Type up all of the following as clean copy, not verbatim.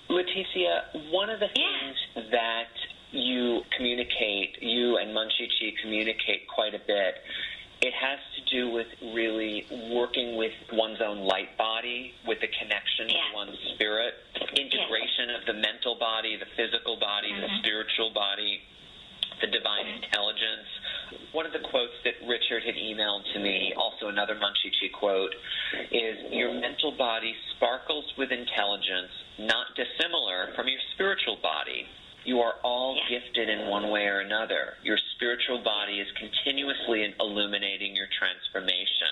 Letizia, one of the things that you and Munjiji communicate quite a bit, it has to do with really working with one's own light body, with the connection to one's spirit, integration of the mental body, the physical body, the spiritual body, the divine intelligence. One of the quotes that Richard had emailed to me, also another Munjiji quote, is, "Your mental body sparkles with intelligence, not dissimilar from your spiritual body. You are all gifted in one way or another. Your spiritual body is continuously illuminating your transformation."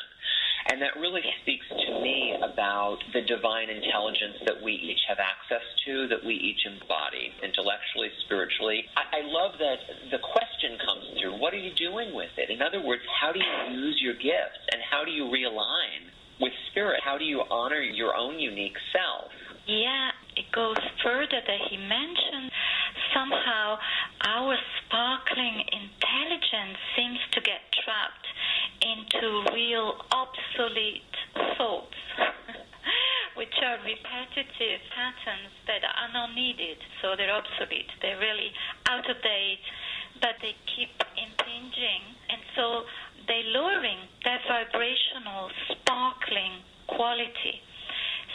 And that really speaks to me about the divine intelligence that we each have access to, that we each embody, intellectually, spiritually. I love that the question comes through, what are you doing with it? In other words, how do you use your gifts, and how do you realign with spirit? How do you honor your own unique self? Yeah, it goes further that he mentioned somehow our sparkling intelligence seems to get trapped into real obsolete thoughts, which are repetitive patterns that are not needed, so they're obsolete. They're really out of date, but they keep impinging, and so they're lowering that vibrational, sparkling quality.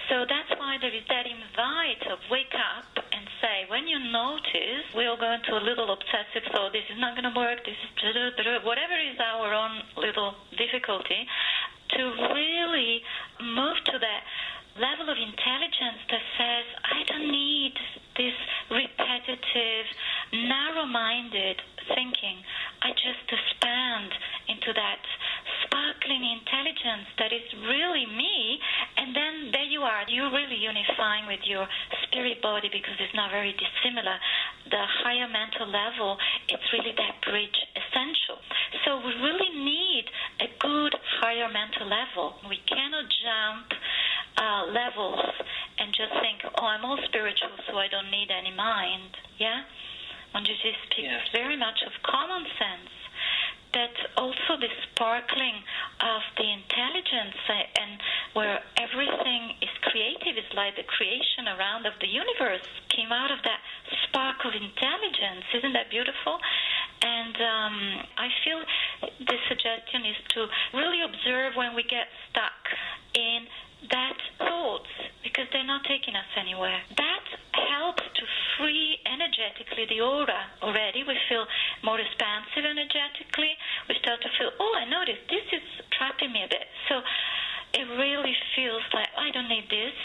So that's why there is that invite of wake up and say, when you notice we'll go into a little obsessive thought, this is not going to work, this is whatever is our own little difficulty, to really move to that level of intelligence that says, I don't need this repetitive, narrow-minded thinking. I just expand into that sparkling intelligence that is really me, and then there you are. You're really unifying with your spirit body because it's not very dissimilar. The higher mental level, it's really that bridge essential. So we really need a good higher mental level. We cannot jump levels and just think, oh, I'm all spiritual, so I don't need any mind. Yeah? Munjiji speaks very much of common sense, that also the sparkling of the intelligence and where everything is creative, is like the creation around of the universe came out of that spark of intelligence. Isn't that beautiful? And I feel the suggestion is to really observe when we get stuck in that thoughts, because they're not taking us anywhere. That helps to free energetically the aura already. We feel more expansive energetically. We start to feel, oh, I noticed this is trapping me a bit. So it really feels like, I don't need this,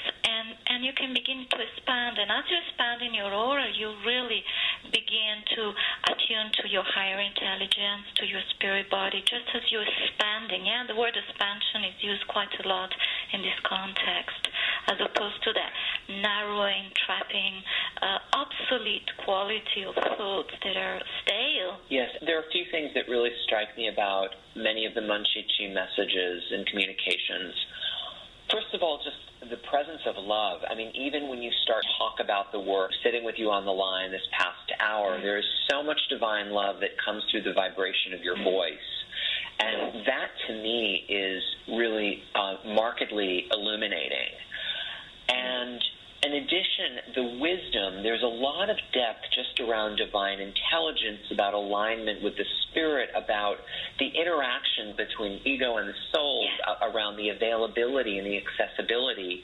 and you can begin to expand. And as you expand in your aura, you really begin to attune to your higher intelligence, to your spirit body, just as you're expanding. Yeah, the word expansion is used quite a lot in this context, as opposed to that narrowing, trapping, obsolete quality of thoughts that are stale. Yes, there are a few things that really strike me about many of the Munjiji messages and communications. First of all, just the presence of love. I mean, even when you start to talk about the work, sitting with you on the line this past hour, there is so much divine love that comes through the vibration of your voice. And that, to me, is really markedly illuminating. And in addition, the wisdom, there's a lot of depth just around divine intelligence, about alignment with the spirit, about the interaction between ego and the soul, around the availability and the accessibility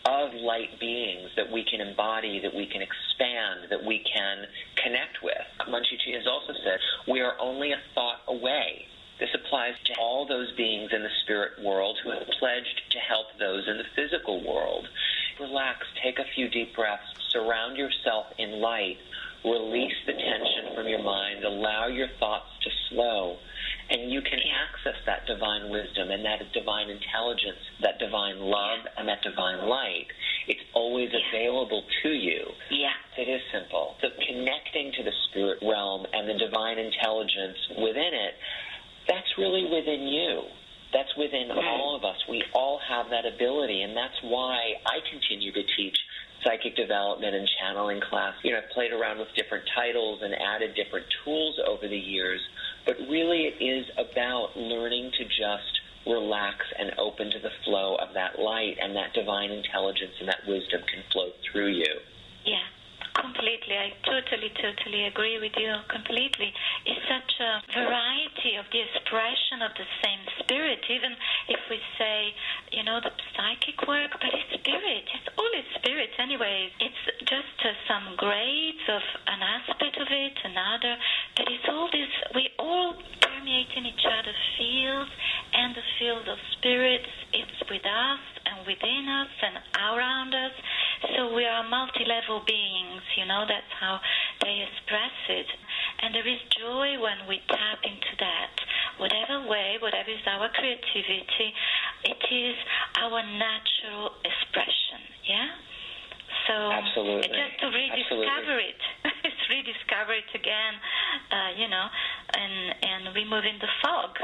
of light beings that we can embody, that we can expand, that we can connect with. Munjiji has also said, we are only a thought away. This applies to all those beings in the spirit world who have pledged to help those in the physical world. Relax, take a few deep breaths, surround yourself in light, release the tension from your mind, allow your thoughts to slow, and you can access that divine wisdom and that divine intelligence, that divine love and that divine light. It's always available to you. Yeah. It is simple. So connecting to the spirit realm and the divine intelligence within it, that's really within you. That's within all of us. We all have that ability, and that's why I continue to teach psychic development and channeling class. You know, I've played around with different titles and added different tools over the years, but really it is about learning to just relax and open to the flow of that light, and that divine intelligence and that wisdom can flow through you. Yeah. I totally agree with you completely. It's such a variety of the expression of the same spirit, even if we say, the psychic work, but it's spirit. It's always spirit anyway. It's just some grades of an aspect of it, another, but it's all this, we all permeate in each other's fields, and the field of spirits, it's with us and within us and around us. So we are multi-level beings, that's how they express it. And there is joy when we tap into that. Whatever way, whatever is our creativity, it is our natural expression, yeah? So Absolutely. Just to rediscover it. It's rediscover it again, and removing the fog.